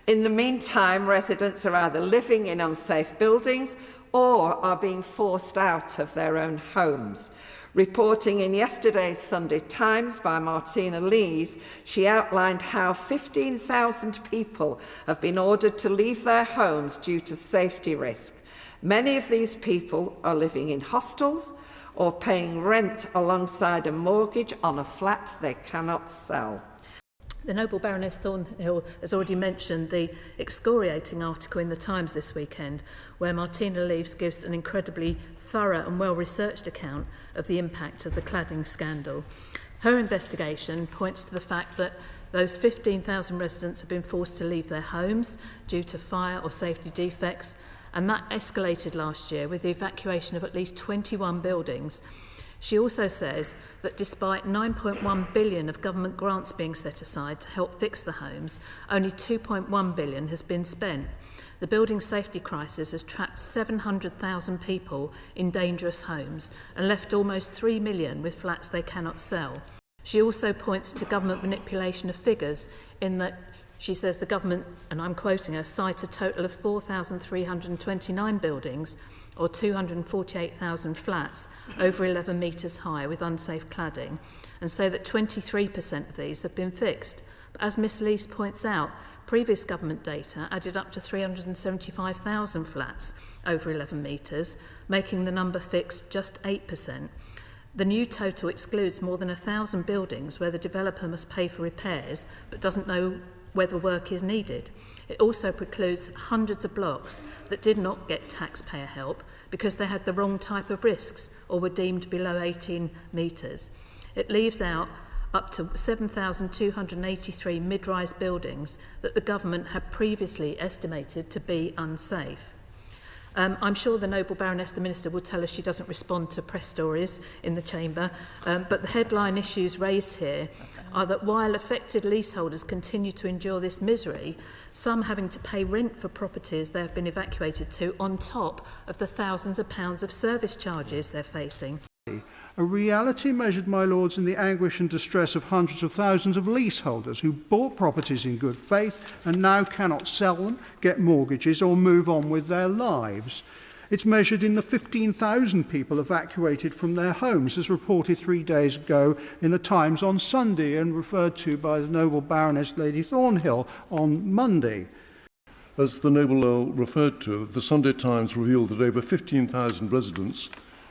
In the meantime, residents are either living in unsafe buildings or are being forced out of their own homes. Reporting in yesterday's Sunday Times by Martina Lees, she outlined how 15,000 people have been ordered to leave their homes due to safety risks. Many of these people are living in hostels or paying rent alongside a mortgage on a flat they cannot sell. The noble Baroness Thornhill has already mentioned the excoriating article in the Times this weekend, where Martina Lees gives an incredibly thorough and well-researched account of the impact of the cladding scandal. Her investigation points to the fact that those 15,000 residents have been forced to leave their homes due to fire or safety defects, and that escalated last year with the evacuation of at least 21 buildings. She also says that despite £9.1 billion of government grants being set aside to help fix the homes, only £2.1 billion has been spent. The building safety crisis has trapped 700,000 people in dangerous homes and left almost 3 million with flats they cannot sell. She also points to government manipulation of figures in that she says the government, and I'm quoting her, cite a total of 4,329 buildings or 248,000 flats over 11 metres high with unsafe cladding, and say that 23% of these have been fixed. But as Ms Lees points out, previous government data added up to 375,000 flats over 11 metres, making the number fixed just 8%. The new total excludes more than 1,000 buildings where the developer must pay for repairs but doesn't know whether work is needed. It also precludes hundreds of blocks that did not get taxpayer help because they had the wrong type of risks or were deemed below 18 metres. It leaves out up to 7,283 mid-rise buildings that the government had previously estimated to be unsafe. I'm sure the noble Baroness, the Minister, will tell us she doesn't respond to press stories in the Chamber, but the headline issues raised here are that while affected leaseholders continue to endure this misery, some having to pay rent for properties they have been evacuated to on top of the thousands of pounds of service charges they're facing. A reality measured, my lords, in the anguish and distress of hundreds of thousands of leaseholders who bought properties in good faith and now cannot sell them, get mortgages or move on with their lives. It's measured in the 15,000 people evacuated from their homes, as reported 3 days ago in the Times on Sunday and referred to by the noble Baroness Lady Thornhill on Monday. As the noble Earl referred to, the Sunday Times revealed that over 15,000 residents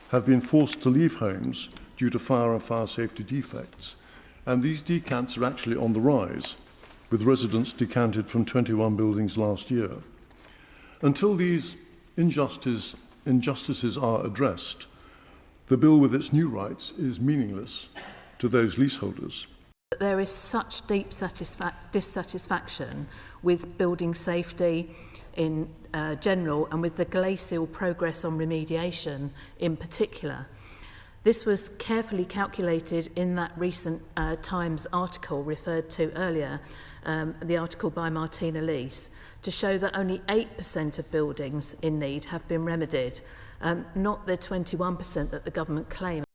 have been forced to leave homes due to fire and fire safety defects. And these decants are actually on the rise, with residents decanted from 21 buildings last year. Until these injustices are addressed, the bill with its new rights is meaningless to those leaseholders. There is such deep dissatisfaction with building safety in general and with the glacial progress on remediation in particular. This was carefully calculated in that recent Times article referred to earlier, the article by Martina Lees, to show that only 8% of buildings in need have been remedied, not the 21% that the government claims.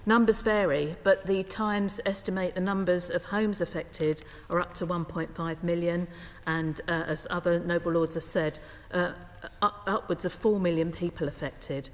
Numbers vary, but the Times estimate the numbers of homes affected are up to 1.5 million, and as other noble lords have said, upwards of 4 million people affected.